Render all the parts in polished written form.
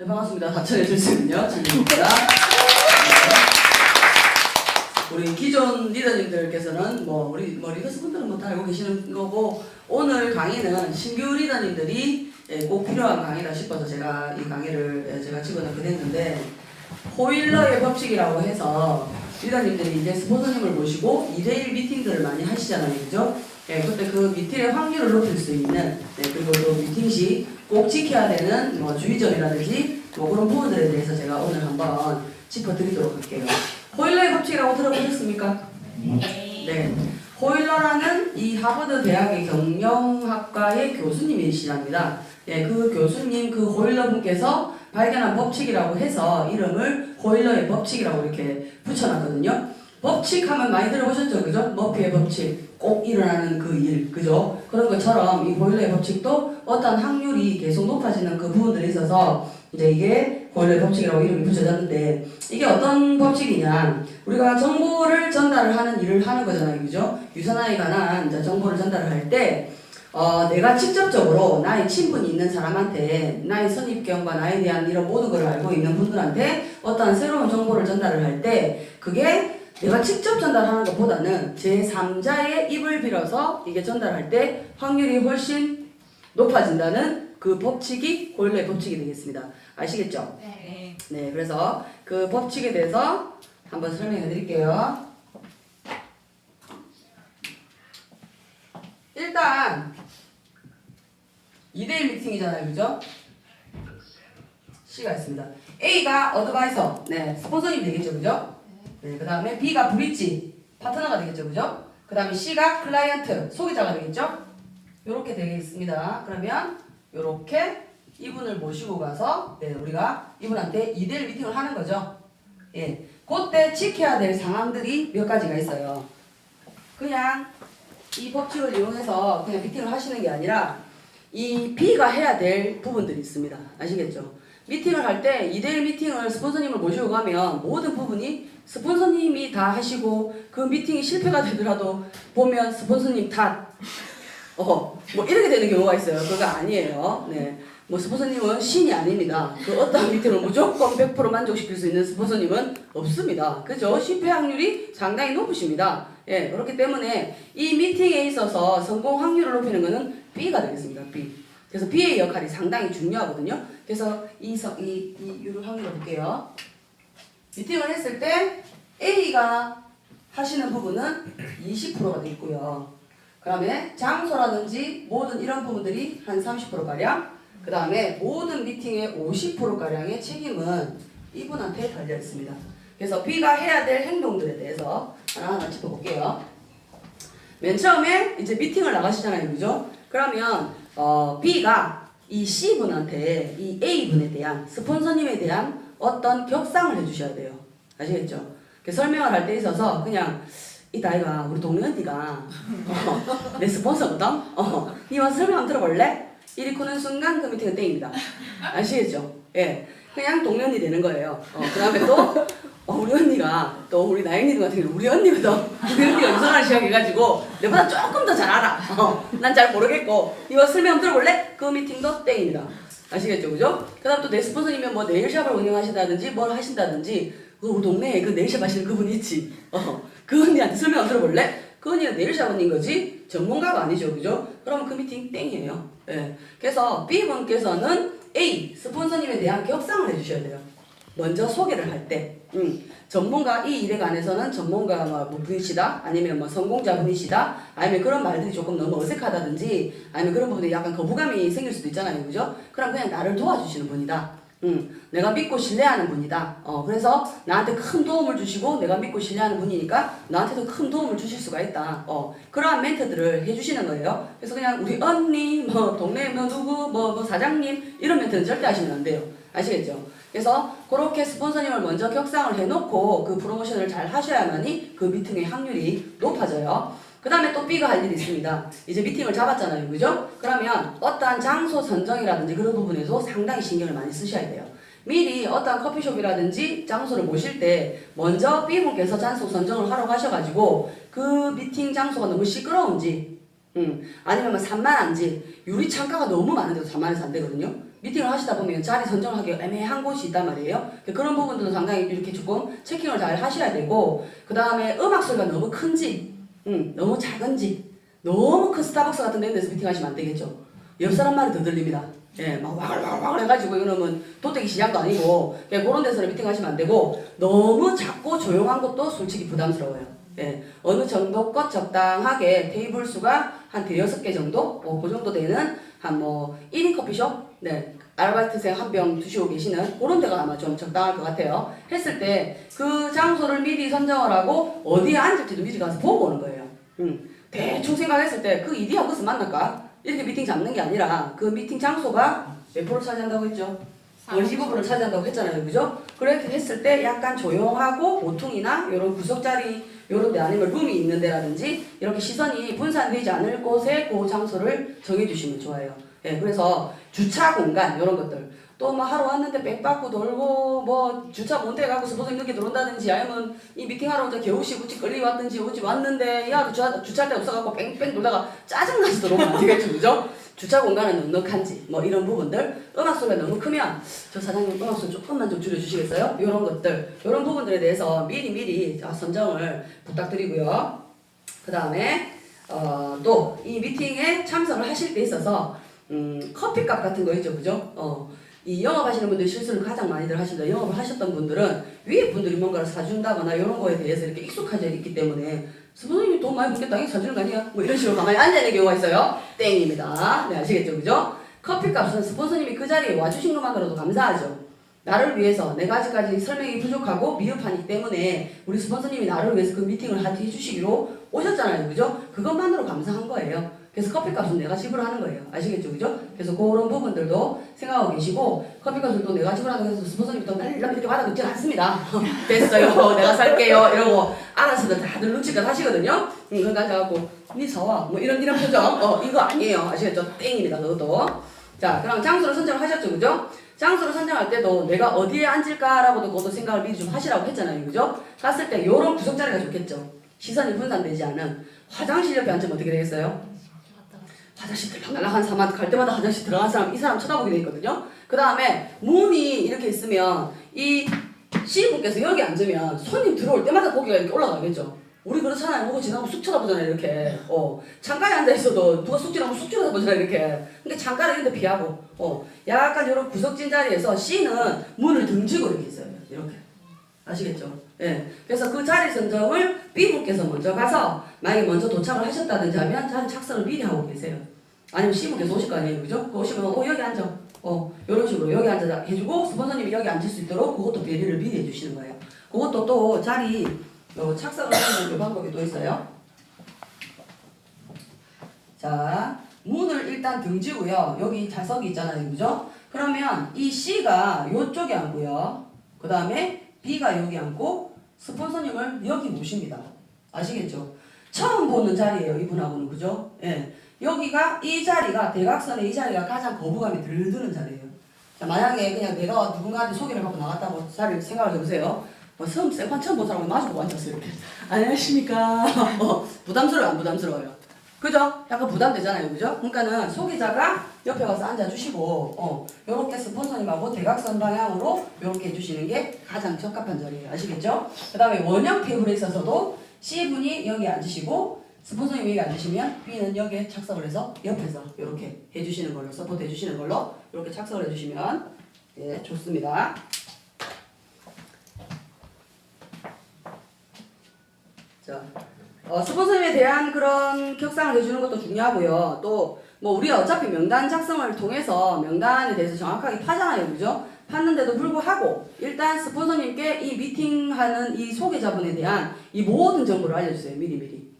네, 반갑습니다. 다천의 주시군요. 진입니다. 우리 기존 리더님들께서는 우리 리더스분들은 다 알고 계시는 거고, 오늘 강의는 신규 리더님들이 꼭 필요한 강의다 싶어서 제가 이 강의를 제가 집어넣게 됐는데, 호일러의 법칙이라고 해서 리더님들이 이제 스폰서님을 모시고 2대1 미팅들을 많이 하시잖아요. 그죠? 그때 그 미팅의 확률을 높일 수 있는, 그리고 또 미팅 시 꼭 지켜야 되는 주의점이라든지 그런 부분들에 대해서 제가 오늘 한번 짚어드리도록 할게요. 호일러의 법칙이라고 들어보셨습니까? 네. 호일러라는 이 하버드 대학의 경영학과의 교수님이시랍니다. 그 교수님, 그 호일러 분께서 발견한 법칙이라고 해서 이름을 호일러의 법칙이라고 이렇게 붙여놨거든요. 법칙 하면 많이 들어보셨죠? 그죠? 머피의 법칙, 꼭 일어나는 그 일, 그죠? 그런 것처럼 이 호일러의 법칙도 어떤 확률이 계속 높아지는 그 부분들이 있어서 이제 이게 호일러의 법칙이라고 이름이 붙여졌는데, 이게 어떤 법칙이냐? 우리가 정보를 전달을 하는 일을 하는 거잖아요. 그죠? 유선화에 관한 정보를 전달을 할 때, 내가 직접적으로 나의 친분이 있는 사람한테, 나의 선입견과 나에 대한 이런 모든 걸 알고 있는 분들한테 어떠한 새로운 정보를 전달을 할 때, 그게 내가 직접 전달하는 것보다는 제3자의 입을 빌어서 이게 전달할 때 확률이 훨씬 높아진다는 그 법칙이 호일러의 법칙이 되겠습니다. 아시겠죠? 네. 네, 그래서 그 법칙에 대해서 한번 설명해 드릴게요. 일단 2대1 미팅이잖아요. 그죠? C가 있습니다. A가 어드바이서, 스폰서님이 되겠죠. 그죠? 네, 그 다음에 B가 브릿지, 파트너가 되겠죠. 그죠? 그 다음에 C가 클라이언트, 소비자가 되겠죠? 요렇게 되겠습니다. 그러면 요렇게 이분을 모시고 가서 우리가 이분한테 2대1 미팅을 하는 거죠. 그때 지켜야 될 상황들이 몇 가지가 있어요. 그냥 이 법칙을 이용해서 그냥 미팅을 하시는 게 아니라 이 B가 해야 될 부분들이 있습니다. 아시겠죠? 미팅을 할 때 2대1 미팅을 스폰서님을 모시고 가면 모든 부분이 스폰서님이 다 하시고, 그 미팅이 실패가 되더라도 보면 스폰서님 탓, 이렇게 되는 경우가 있어요. 그거 아니에요. 스폰서님은 신이 아닙니다. 그 어떤 미팅을 무조건 100% 만족시킬 수 있는 스폰서님은 없습니다. 그죠? 실패 확률이 상당히 높으십니다. 그렇기 때문에 이 미팅에 있어서 성공 확률을 높이는 것은 B가 되겠습니다. B. 그래서 B의 역할이 상당히 중요하거든요. 그래서 이 확률을 볼게요. 미팅을 했을 때 A가 하시는 부분은 20%가 되겠고요. 그 다음에 장소라든지 모든 이런 부분들이 한 30%가량, 그 다음에 모든 미팅의 50%가량의 책임은 이분한테 달려 있습니다. 그래서 B가 해야 될 행동들에 대해서 하나하나 짚어볼게요. 맨 처음에 이제 미팅을 나가시잖아요. 그죠? 그러면 B가 이 C분한테 이 A분에 대한, 스폰서님에 대한 어떤 격상을 해주셔야 돼요. 아시겠죠? 설명을 할 때 있어서 그냥 이따 아이가 우리 동네 언니가 내 스폰서거든? 니 와서 설명 한번 들어볼래? 이리 코는 순간 그 미팅은 땡입니다. 아시겠죠? 그냥 동네 언니 되는 거예요. 그 다음에 또 우리 언니가, 또 우리 나영님 같은 경우 우리 언니가 유선을 시작해가지고 내보다 조금 더 잘 알아. 난 잘 모르겠고 니 와서 설명 한번 들어볼래? 그 미팅도 땡입니다. 아시겠죠? 그죠? 그 다음 또 내 스폰서님이면 네일샵을 운영하신다든지 뭘 하신다든지, 우리 동네에 그 네일샵 하시는 그분 있지? 그 언니한테 설명 들어볼래? 그 언니가 네일샵 언니인 거지 전문가가 아니죠. 그죠? 그러면 그 미팅 땡이에요. 그래서 B분께서는 A, 스폰서님에 대한 격상을 해주셔야 돼요. 먼저 소개를 할 때. 전문가, 이 일에 관해서는 전문가 분이시다, 아니면 성공자 분이시다, 아니면 그런 말들이 조금 너무 어색하다든지, 아니면 그런 부분에 약간 거부감이 생길 수도 있잖아요. 그죠? 그럼 그냥 나를 도와주시는 분이다. 내가 믿고 신뢰하는 분이다. 그래서 나한테 큰 도움을 주시고, 내가 믿고 신뢰하는 분이니까 나한테도 큰 도움을 주실 수가 있다. 그러한 멘트들을 해주시는 거예요. 그래서 그냥 우리 언니, 동네 누구, 사장님, 이런 멘트는 절대 하시면 안 돼요. 아시겠죠? 그래서 그렇게 스폰서님을 먼저 격상을 해놓고 그 프로모션을 잘 하셔야만이 그 미팅의 확률이 높아져요. 그 다음에 또 B가 할 일이 있습니다. 이제 미팅을 잡았잖아요. 그죠? 그러면 어떠한 장소 선정이라든지 그런 부분에서 상당히 신경을 많이 쓰셔야 돼요. 미리 어떠한 커피숍이라든지 장소를 모실 때 먼저 B분께서 장소 선정을 하러 가셔가지고 그 미팅 장소가 너무 시끄러운지, 아니면 산만한지, 유리 창가가 너무 많은데도 산만해서 안 되거든요. 미팅을 하시다 보면 자리 선정하기 애매한 곳이 있단 말이에요. 그런 부분들도 상당히 이렇게 조금 체킹을 잘 하셔야 되고, 그 다음에 음악 소리가 너무 큰지, 너무 작은지, 너무 큰 스타벅스 같은 데서 미팅하시면 안 되겠죠. 옆 사람 말이 더 들립니다. 예, 막 와글와글 해가지고 이러면 도떼기 시장도 아니고, 그런 데서는 미팅하시면 안 되고, 너무 작고 조용한 것도 솔직히 부담스러워요. 예, 어느 정도껏 적당하게 테이블 수가 한 5-6개 정도? 그 정도 되는 한 1인 커피숍? 네, 아르바이트생 한 병 드시고 계시는 그런 데가 아마 좀 적당할 것 같아요. 했을 때 그 장소를 미리 선정을 하고 어디에 앉을지도 미리 가서 보고 오는 거예요. 대충 생각했을 때 그 이디하고 무슨 만날까? 이렇게 미팅 잡는 게 아니라 그 미팅 장소가 몇 프로 차지한다고 했죠? 15%를 차지한다고 했잖아요. 그죠? 그렇게 했을 때 약간 조용하고 모퉁이나 이런 구석자리 이런 데 아니면 룸이 있는 데라든지 이렇게 시선이 분산되지 않을 곳에 그 장소를 정해주시면 좋아요. 예, 그래서 주차 공간 이런 것들 또 뭐 하루 왔는데 백 받고 돌고 뭐 주차 못해 갖고 스포츠 늦게 들어온다든지 아니면 이 미팅하러 오자 겨우시 굳이 끌리 왔든지 오지 왔는데 야 주차할 데 없어갖고 뺑뺑 돌다가 짜증나서 들어오면 안 되겠죠. 그죠? 주차 공간은 넉넉한지 뭐 이런 부분들 음악 소리가 너무 크면 저 사장님 음악 소리 조금만 좀 줄여주시겠어요? 이런 것들 이런 부분들에 대해서 미리 선정을 부탁드리고요. 그 다음에 또 이 미팅에 참석을 하실 때 있어서 커피값 같은 거 있죠. 그죠? 이 영업하시는 분들이 실수를 가장 많이들 하신다. 영업을 하셨던 분들은 위에 분들이 뭔가를 사준다거나 이런 거에 대해서 이렇게 익숙해져 있기 때문에 선생님이 돈 많이 벌겠다. 이게 사주는 거 아니야? 뭐 이런 식으로 가만히 앉아있는 경우가 있어요. 땡입니다. 네, 아시겠죠? 그죠? 커피값은 스폰서님이 그 자리에 와주신 것만으로도 감사하죠. 나를 위해서 내가 아직까지 설명이 부족하고 미흡하기 때문에 우리 스폰서님이 나를 위해서 그 미팅을 해주시기로 오셨잖아요. 그죠? 그것만으로 감사한 거예요. 그래서 커피값은 내가 지불하는 거예요. 아시겠죠? 그죠? 그래서 그런 부분들도 생각하고 계시고 커피값을 또 내가 지불하는 해서 스폰서님이 또 날라 이렇게 받아듣진 않습니다. 됐어요. 내가 살게요. 이러고 알아서들 다들 눈치껏 하시거든요. 그러니까 앉아갖고 니 사와 뭐 이런 표정 이거 아니에요. 아시겠죠? 땡입니다. 그것도. 자, 그럼 장소를 선정을 하셨죠? 그죠? 장소를 선정할 때도 내가 어디에 앉을까라고도 그것도 생각을 미리 좀 하시라고 했잖아요. 그죠? 갔을 때 요런 구석자리가 좋겠죠. 시선이 분산되지 않은 화장실 옆에 앉으면 어떻게 되겠어요? 화장실 들락날락한 사람 갈 때마다 화장실 들어간 사람 이 사람 쳐다보게 돼 있거든요. 그 다음에 문이 이렇게 있으면 이 시인분께서 여기 앉으면 손님 들어올 때마다 고개가 이렇게 올라가겠죠. 우리 그렇잖아요. 보고 지나가면 쑥 쳐다보잖아요. 이렇게 창가에 앉아있어도 누가 쑥 지나가면 쑥 쳐다보잖아요. 이렇게. 근데 창가를 이런데 피하고 약간 이런 구석진 자리에서 C는 문을 등지고 이렇게 있어요. 이렇게. 아시겠죠? 예. 그래서 그 자리 선정을 B분께서 먼저 가서 만약에 먼저 도착을 하셨다든지 하면 자리 착석을 미리 하고 계세요. 아니면 C분께서 오실 거 아니에요. 그죠? 오시면 여기 앉아. 이런 식으로 여기 앉아 해주고 스폰서님이 여기 앉을 수 있도록 그것도 배려를 미리 해주시는 거예요. 그것도 또 자리 착석을 하는 방법이 또 있어요. 자, 문을 일단 등지고요. 여기 좌석이 있잖아요. 그죠? 그러면 이 C가 이쪽에 앉고요. 그 다음에 B가 여기 앉고 스폰서님을 여기 모십니다. 아시겠죠? 처음 보는 자리예요. 이분하고는. 그죠? 예. 여기가 이 자리가 대각선의 이 자리가 가장 거부감이 덜 드는 자리예요. 자, 만약에 그냥 내가 누군가한테 소개를 받고 나갔다고 자리를 생각을 해보세요. 생판 처음 본 사람을 마주보고 앉았어요. 이렇게. 안녕하십니까? 부담스러워요? 안 부담스러워요? 그죠? 약간 부담되잖아요. 그죠? 그러니까는 소개자가 옆에 가서 앉아주시고, 요렇게 스폰서님하고 대각선 방향으로 요렇게 해주시는 게 가장 적합한 자리예요. 아시겠죠? 그 다음에 원형 테이블에 있어서도 C분이 여기 앉으시고, 스폰서님이 여기 앉으시면 B는 여기에 착석을 해서 옆에서 요렇게 해주시는 걸로, 서포트 해주시는 걸로, 요렇게 착석을 해주시면, 예, 좋습니다. 자. 스폰서님에 대한 그런 격상을 해주는 것도 중요하고요. 또, 우리가 어차피 명단 작성을 통해서 명단에 대해서 정확하게 파잖아요. 그죠? 팠는데도 불구하고, 일단 스폰서님께 이 미팅하는 이 소개자분에 대한 이 모든 정보를 알려주세요. 미리미리.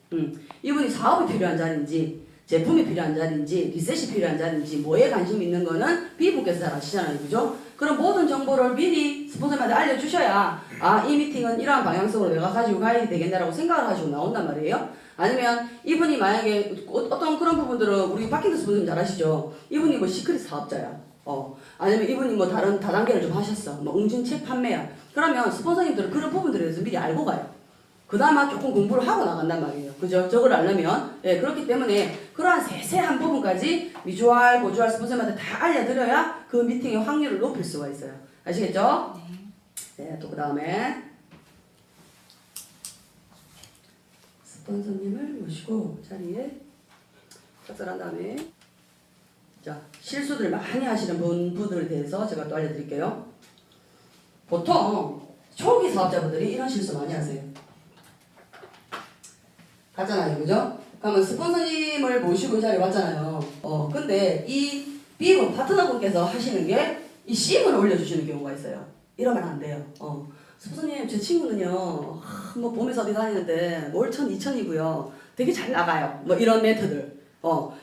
이분이 사업이 필요한 자리인지, 제품이 필요한 자리인지, 리셋이 필요한 자리인지, 뭐에 관심이 있는 거는 B분께서 잘 아시잖아요. 그죠? 그런 모든 정보를 미리 스폰서님한테 알려주셔야 이 미팅은 이러한 방향성으로 내가 가지고 가야 되겠다라고 생각을 가지고 나온단 말이에요. 아니면 이분이 만약에 어떤 그런 부분들은 우리 박힌드 스폰서님 잘 아시죠? 이분이 시크릿 사업자야. 아니면 이분이 다른 다단계를 좀 하셨어. 웅진책 판매야. 그러면 스폰서님들은 그런 부분들에 대해서 미리 알고 가요. 그 다음에 조금 공부를 하고 나간단 말이에요. 그죠? 저걸 알려면. 예, 그렇기 때문에 그러한 세세한 부분까지 비주얼, 고주얼 스폰서님한테 다 알려드려야 그 미팅의 확률을 높일 수가 있어요. 아시겠죠? 네, 또 그 다음에 스폰서님을 모시고 자리에 작성한 다음에 자, 실수들 많이 하시는 분들에 대해서 제가 또 알려드릴게요. 보통 초기 사업자분들이 이런 실수 많이 하세요. 갔잖아요, 그죠? 그러면 스폰서님을 모시고 이 자리에 왔잖아요. 근데 이 B분 파트너분께서 하시는 게 이 C분을 올려주시는 경우가 있어요. 이러면 안 돼요. 스폰서님, 제 친구는요, 뭐 봄에서 어디 다니는데 월천 2천이고요. 되게 잘 나가요. 뭐 이런 메터들.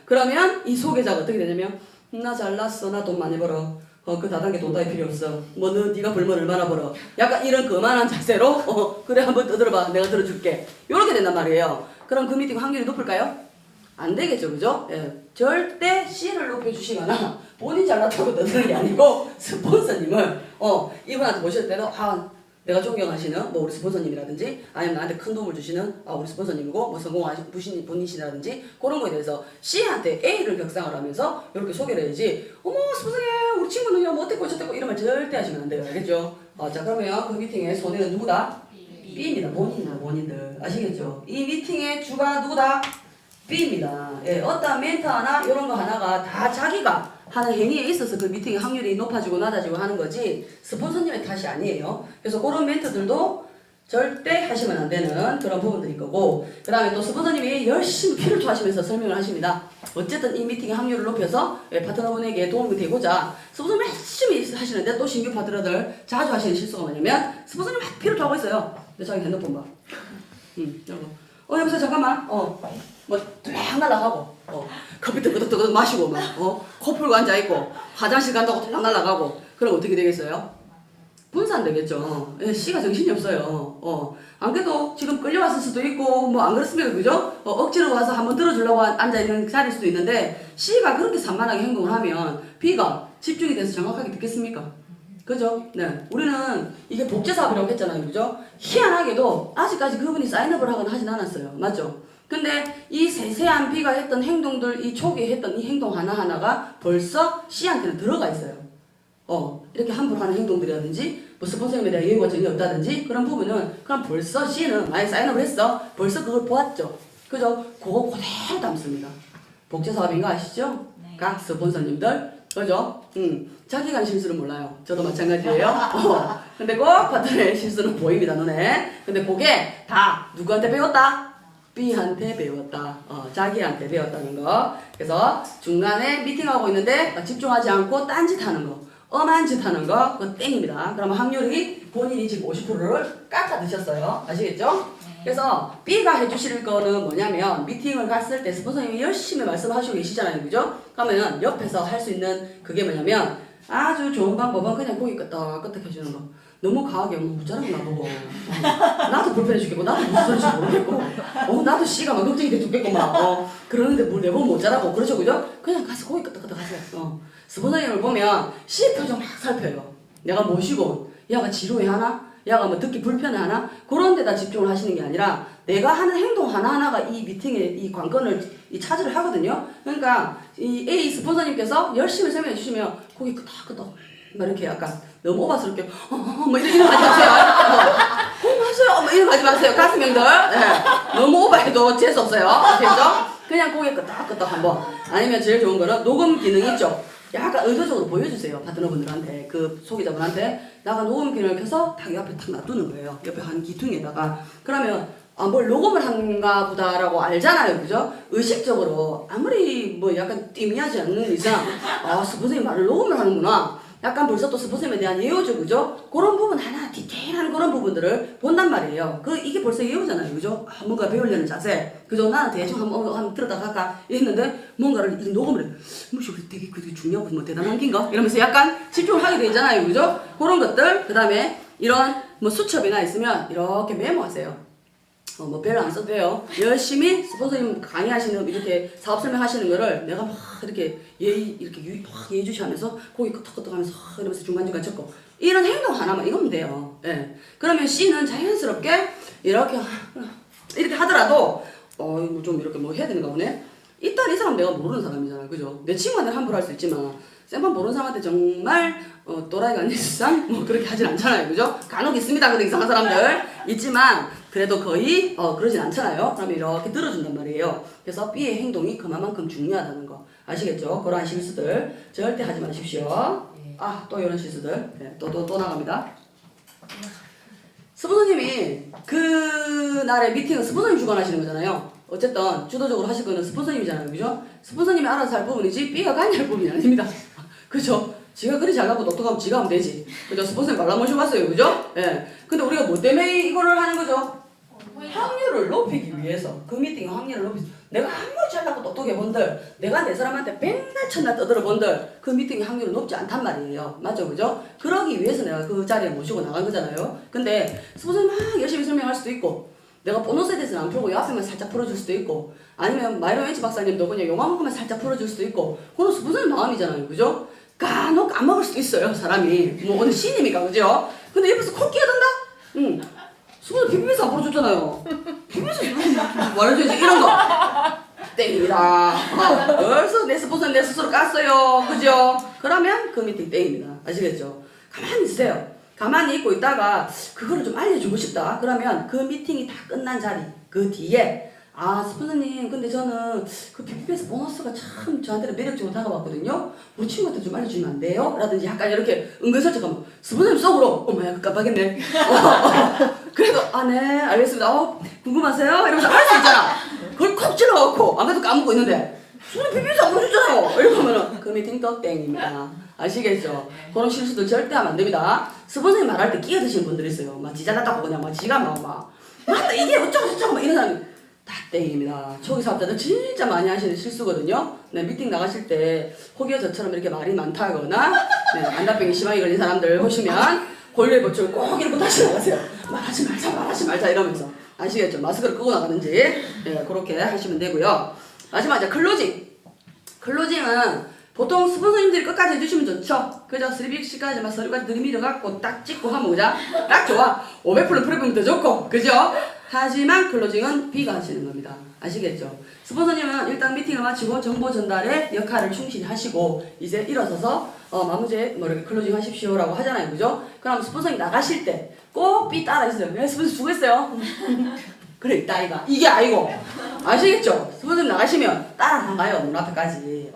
그러면 이 소개자가 어떻게 되냐면, 나 잘났어, 나 돈 많이 벌어. 그 다단계 돈 따위 필요 없어. 뭐 네가 벌면 얼마나 벌어. 약간 이런 거만한 자세로 그래 한번 떠들어봐. 내가 들어줄게. 이렇게 된단 말이에요. 그럼 그 미팅 확률이 높을까요? 안 되겠죠, 그죠? 예. 절대 C를 높여주시거나 본인 잘났다고 떠드는 게 아니고 스폰서님을 이분한테 모실 때도 내가 존경하시는 뭐 우리 스폰서님이라든지 아니면 나한테 큰 도움을 주시는 우리 스폰서님이고 뭐 성공하신 분이시라든지 그런 거에 대해서 C한테 A를 격상을 하면서 이렇게 소개를 해야지. 어머 스폰서님 우리 친구는요 뭐 어땠고 저땠고 이런 말 절대 하시면 안 돼요. 알겠죠? 자 그러면 그 미팅의 손해는 누구다? B입니다. 본인들 아시겠죠? 이 미팅의 주가 누구다? B입니다. 예, 어떤 멘트 하나 이런 거 하나가 다 자기가 하는 행위에 있어서 그 미팅의 확률이 높아지고 낮아지고 하는 거지 스폰서님의 탓이 아니에요. 그래서 그런 멘트들도 절대 하시면 안 되는 그런 부분들인 거고 그 다음에 또 스폰서님이 열심히 피를 토하시면서 설명을 하십니다. 어쨌든 이 미팅의 확률을 높여서 파트너분에게 도움이 되고자 스폰서님 열심히 하시는데 또 신규 파트너들 자주 하시는 실수가 뭐냐면 스폰서님 막 피를 토하고 있어요. 근데 자기 핸드폰 봐. 여보세요 잠깐만 뭐 쫙 날아가고 커피 뜨거득뜨거득 마시고 막 코 풀고 앉아있고 화장실 간다고 쫙 날아가고 그럼 어떻게 되겠어요? 분산되겠죠. C가 정신이 없어요. 안 그래도 지금 끌려왔을 수도 있고 뭐 안 그렇습니까 그죠? 억지로 와서 한번 들어주려고 앉아있는 자리일 수도 있는데 C가 그렇게 산만하게 행동을 하면 B가 집중이 돼서 정확하게 듣겠습니까? 그죠? 네. 우리는 이게 복제사업이라고 했잖아요. 그죠? 희한하게도 아직까지 그분이 사인업을 하거나 하진 않았어요. 맞죠? 근데 이 세세한 B가 했던 행동들, 이 초기에 했던 이 행동 하나하나가 벌써 C한테는 들어가 있어요. 이렇게 함부로 하는 행동들이라든지, 뭐 스폰서님에 대한 예우가 전혀 없다든지, 그런 부분은, 그럼 벌써 C는 만약에 사인업을 했어. 벌써 그걸 보았죠. 그죠? 그거 그대로 담습니다. 복제사업인 거 아시죠? 네. 각 스폰서님들. 그죠? 자기가 한 실수는 몰라요. 저도 마찬가지예요. 근데 꼭 파트너의 실수는 보입니다, 눈에. 근데 그게 다 누구한테 배웠다? B한테 배웠다. 자기한테 배웠다는 거. 그래서 중간에 미팅하고 있는데 집중하지 않고 딴짓 하는 거. 엄한 짓 하는 거. 그거 땡입니다. 그러면 확률이 본인이 지금 50%를 깎아 드셨어요. 아시겠죠? 그래서 B가 해주실 거는 뭐냐면 미팅을 갔을 때 스폰서님이 열심히 말씀하시고 계시잖아요. 그죠? 그러면 옆에서 할 수 있는 그게 뭐냐면 아주 좋은 방법은 그냥 고기 끄덕끄덕 해주는 거. 너무 과하게 못 자라고 나보고 나도 불편해 죽겠고 나도 무슨 소리인지 모르겠고 나도 C가 막 걱정이 돼 죽겠고 막 그러는데 뭘 내보고 못 자라고 그러죠 그죠? 그냥 가서 고기 끄덕끄덕 하세요. 스폰서님을 보면 C 표정 막 살펴요. 내가 모시고 얘가 지루해하나? 얘가 뭐 듣기 불편해하나? 그런 데다 집중을 하시는 게 아니라 내가 하는 행동 하나하나가 이 미팅의 이 관건을 이 차지를 하거든요. 그러니까 이 A 스폰서님께서 열심히 설명해 주시면 고기 끄덕끄덕 막 이렇게 약간 너무 오바스럽게 뭐 이런 거 하지 마세요. 하세요. 뭐 이런 거 하지 마세요. 가슴형들. 네. 너무 오바해도 재수 없어요. 아시겠죠? 그냥 고개 끄덕끄덕 한번. 아니면 제일 좋은 거는 녹음 기능 있죠. 약간 의도적으로 보여주세요. 파트너분들한테 그 소비자분한테 나가 녹음 기능을 켜서 딱 옆에 탁 놔두는 거예요. 옆에 한 기퉁에다가. 그러면 뭘 녹음을 한가 보다라고 알잖아요. 그죠? 의식적으로 아무리 뭐 약간 띠미하지 않는 이상 스폰서님 말을 녹음을 하는구나. 약간 벌써 또 스폰서님에 대한 예우죠. 그죠? 그런 부분 하나 디테일한 그런 부분들을 본단 말이에요. 이게 벌써 예우잖아요. 그죠? 뭔가 배우려는 자세. 그죠? 나는 대충 한번 들었다 갈까 했는데 뭔가를 녹음을 해. 뭐지 되게 중요하고 뭐 대단한 긴가? 이러면서 약간 집중을 하게 되잖아요. 그죠? 그런 것들. 그 다음에 이런 뭐 수첩이나 있으면 이렇게 메모하세요. 뭐 별로 안 써도 돼요. 열심히 스폰서님 강의하시는 이렇게 사업 설명하시는 거를 내가 막 이렇게 이렇게 확 예의주시하면서 고기 끄덕끄덕 하면서 이러면서 중간중간 적고 이런 행동 하나만 이거면 돼요. 예. 그러면 C는 자연스럽게 이렇게 하더라도 이거 좀 이렇게 뭐 해야 되는가 보네. 일단 이 사람 내가 모르는 사람이잖아, 그죠? 내 친구한테 함부로 할 수 있지만 쌤만 모르는 사람한테 정말 또라이가 아닌 이상 뭐 그렇게 하진 않잖아요, 그죠? 간혹 있습니다, 그런 이상한 사람들 있지만 그래도 거의 그러진 않잖아요. 그러면 이렇게 들어준단 말이에요. 그래서 B의 행동이 그만큼 중요하다는 거 아시겠죠? 그러한 실수들 절대 하지 마십시오. 또 이런 실수들. 네, 또 나갑니다. 스폰서님이 그날의 미팅은 스폰서님 주관하시는 거잖아요. 어쨌든 주도적으로 하실 거는 스폰서님이잖아요, 그죠? 스폰서님이 알아서 할 부분이지 B가 관여할 부분이 아닙니다. 그죠? 지가 그리 잘나고 똑똑하면 지가 하면 되지. 그죠? 스폰서님 말라 모셔봤어요, 그죠? 예. 근데 우리가 뭐 때문에 이거를 하는 거죠? 확률을 높이기 위해서. 그 미팅의 확률을 높이기 위해서. 내가 아무리 잘나고 똑똑해 본들, 내가 내 사람한테 백날 천날 떠들어 본들, 그 미팅의 확률은 높지 않단 말이에요. 맞죠, 그죠? 그러기 위해서 내가 그 자리에 모시고 나간 거잖아요. 근데 스폰서님 막 열심히 설명할 수도 있고, 내가 보너스에 대해서는 안 풀고 옆에만 살짝 풀어줄 수도 있고, 아니면 마이로 벤치 박사님도 그냥 용암만큼만 살짝 풀어줄 수도 있고, 그건 스폰서님 마음이잖아요, 그죠? 간혹 까먹을 수도 있어요, 사람이. 뭐 오늘 신임이니까, 그죠? 근데 옆에서 코 끼어든다? 응. 스폰서 비비면서 안 풀어줬잖아요. 비비면서 말해줘야지, 이런 거. 땡입니다. 벌써 내 스폰서는 내 스스로 깠어요, 그죠? 그러면 그 미팅 땡입니다. 아시겠죠? 가만히 있으세요. 가만히 있고 있다가 그거를 좀 알려주고 싶다. 그러면 그 미팅이 다 끝난 자리 그 뒤에 스폰서님 근데 저는 그 PPS 보너스가 참 저한테는 매력적으로 다가왔거든요. 우리 친구한테 좀 알려주면 안 돼요? 라든지 약간 이렇게 은근슬쩍하면 스폰서님 속으로 어머야 깜빡했네. 그래도 네 알겠습니다. 궁금하세요? 이러면서 할 수 있잖아. 그걸 콕 찔러갖고 안 그래도 까먹고 있는데 스폰서님 PPS 안 보여줬잖아요. 이렇게 하면은 그 미팅 또 땡입니다. 아시겠죠? 그런 실수들 절대 하면 안 됩니다. 스폰서님 말할 때 끼어드시는 분들 있어요. 막 지잘났다고 그냥 막 지가 맞다 이게 어쩌고 저쩌고 막 이런 사람이 다 땡입니다. 초기 사업자들 진짜 많이 하시는 실수거든요. 네, 미팅 나가실 때 혹여 저처럼 이렇게 말이 많다거나 안달병이 심하게 걸린 사람들 보시면 골료의 버튼을 꼭 이렇게 다시 나가세요. 말하지 말자 이러면서. 아시겠죠? 마스크를 끄고 나가는지 그렇게 하시면 되고요. 마지막 이제 클로징은 보통 스폰서님들이 끝까지 해주시면 좋죠. 그죠? 3빅시까지 막 서류까지 들이밀어갖고 딱 찍고 하면 그죠? 딱 좋아. 500% 프리뷰면 더 좋고. 그죠? 하지만 클로징은 B가 하시는 겁니다. 아시겠죠? 스폰서님은 일단 미팅을 마치고 정보 전달의 역할을 충실히 하시고 이제 일어서서 마무제 이렇게 클로징 하십시오라고 하잖아요. 그죠? 그럼 스폰서님 나가실 때 꼭 B 따라 있어요. 스폰서 수고했어요. 그래 있다 이게 아니고 아시겠죠? 스폰서님 나가시면 따라 나가요. 문 앞에까지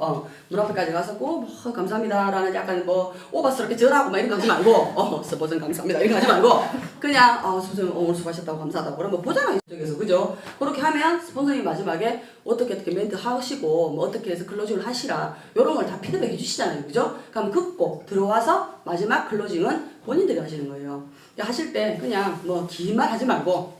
문 앞에까지 가서 꼭 감사합니다 라는 약간 뭐 오바스럽게 절하고 막 이런 거 하지 말고 스폰서님 감사합니다 이런 거 하지 말고 그냥 스폰서님 오늘 수고하셨다고 감사하다고 그러면 보잖아요 이쪽에서. 그죠? 그렇게 하면 스폰서님 마지막에 어떻게 멘트 하시고 뭐 어떻게 해서 클로징을 하시라 요런 걸 다 피드백 해주시잖아요. 그죠? 그럼 긋고 들어와서 마지막 클로징은 본인들이 하시는 거예요. 하실 때 그냥 뭐 긴 말 하지 말고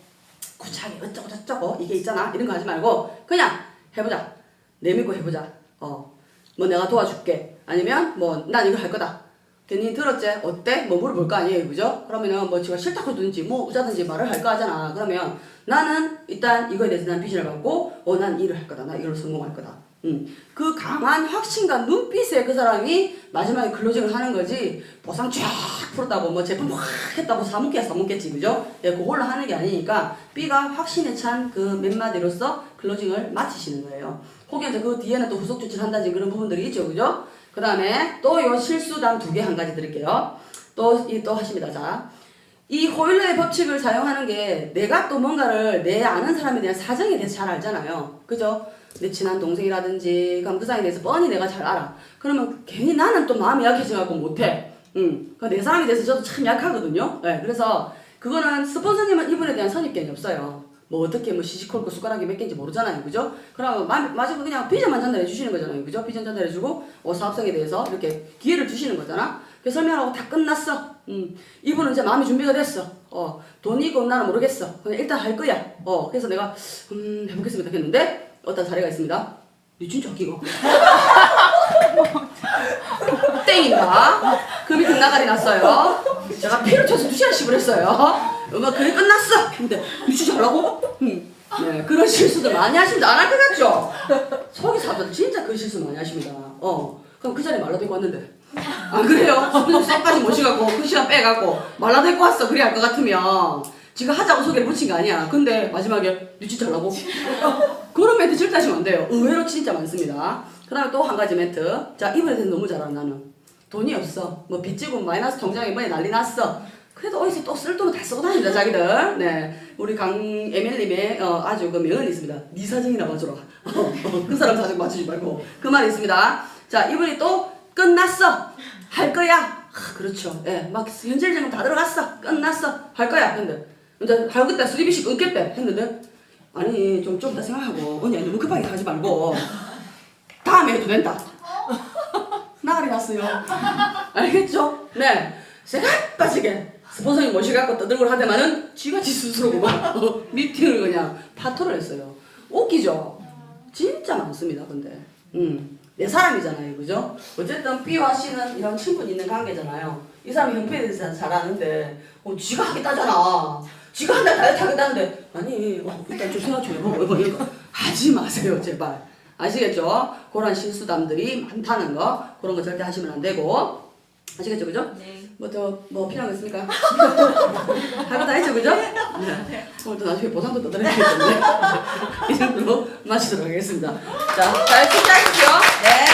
구차하게 어쩌고 저쩌고 이게 있잖아 이런 거 하지 말고 그냥 해보자. 내밀고 해보자. 뭐 내가 도와줄게. 아니면 뭐 난 이거 할 거다. 괜히 들었지? 어때? 뭐 물어볼 거 아니에요. 그죠? 그러면은 뭐 지가 싫다고 하든지 뭐 우자든지 말을 할 거 하잖아. 그러면 나는 일단 이거에 대해서 난 비전을 갖고 난 일을 할 거다. 나 이걸로 성공할 거다. 그 강한 확신과 눈빛에 그 사람이 마지막에 클로징을 하는 거지 보상 쫙 풀었다고 뭐 제품 확 했다고 사먹겠지. 그죠? 그걸로 하는 게 아니니까 B가 확신에 찬 그 몇 마디로서 클로징을 마치시는 거예요. 혹은 이제 그 뒤에는 또 후속 조치를 한다든지 그런 부분들이 있죠. 그죠? 그 다음에 또 요 실수담 2개 한 가지 드릴게요. 또 하십니다. 자, 이 호일러의 법칙을 사용하는 게 내가 또 뭔가를 내 아는 사람에 대한 사정에 대해서 잘 알잖아요. 그죠? 내 친한 동생이라든지 그럼 그 사람에 대해서 뻔히 내가 잘 알아. 그러면 괜히 나는 또 마음이 약해져갖고 못해. 내 사람에 대해서 저도 참 약하거든요. 그래서 그거는 스폰서님은 이분에 대한 선입견이 없어요. 뭐 어떻게 뭐 시시콜콜 숟가락이 몇 개인지 모르잖아요. 그죠? 그러면 마지막에 그냥 비전만 전달해 주시는 거잖아요. 그죠? 비전 전달해 주고 사업성에 대해서 이렇게 기회를 주시는 거잖아. 그래서 설명하고 다 끝났어. 이분은 이제 마음이 준비가 됐어. 돈이 있고 나는 모르겠어. 그냥 일단 할 거야. 그래서 내가 해보겠습니다 했는데 어떤 사례가 있습니다. 니 진짜 웃기고. 땡입니다. 그 미팅 나가리 났어요. 제가 피를 쳐서 2시간씩을 했어요. 그래 끝났어. 근데 니 진짜 하려고? 네, 그런 실수도 많이 하십니다. 안 할 것 같죠? 속이 사업자들 진짜 그 실수 많이 하십니다. 그럼 그 자리에 말라 대고 왔는데. 안 그래요? 스폰서 수업까지 모시갖고 그 시간 빼갖고 말라 대고 왔어. 그래 할 것 같으면 지가 하자고 소개를 붙인 거 아니야. 근데 마지막에 니 진짜 하려고? 그런 멘트 절대 하시면 안 돼요. 의외로 진짜 많습니다. 그 다음에 또 한 가지 멘트. 자, 이번에 대해서 너무 잘한다, 나는. 돈이 없어. 뭐 빚지고 마이너스 통장에 뭐에 난리 났어. 그래도 어디서 또 쓸 돈을 다 쓰고 다닙니다, 자기들. 네. 우리 강에밀님의 아주 그 명언이 있습니다. 네 사정이나 봐주라. 그 사람 사정 맞추지 말고. 그 말이 있습니다. 자, 이분이 또 끝났어. 할 거야. 그렇죠. 예, 막 현실적으로 다 들어갔어. 끝났어. 할 거야. 근데 이제 하겠다. 수리비씩 끊겠대. 했는데 아니 좀 이따 생각하고 언니 너무 급하게 하지 말고 다음에 해도 된다. 나가리 났어요. 알겠죠? 네. 제가 빠지게 스폰서님 모셔갖고 떠들고 하더만은 쥐같이 스스로 막 미팅을 그냥 파토를 했어요. 웃기죠? 진짜 많습니다. 근데 내 사람이잖아요, 그죠? 어쨌든 B와 C는 이런 친분 있는 관계잖아요. 이 사람이 형편에 대해서 잘 아는데 쥐가 하겠다잖아. 쥐가 한달 다이어트 하겠다는데 아니 일단 좀 생각 좀 해보고 이거 하지 마세요, 제발. 아시겠죠? 그런 실수담들이 많다는 거, 그런 거 절대 하시면 안 되고. 아시겠죠, 그죠? 네. 뭐 필요한 거 있습니까? 할 거 다 했죠, 그죠? 네. 오늘 또 나중에 보상도 떠드려야 되는데 이 정도로 마치도록 하겠습니다. 자, 잘 투자하십시오. 네.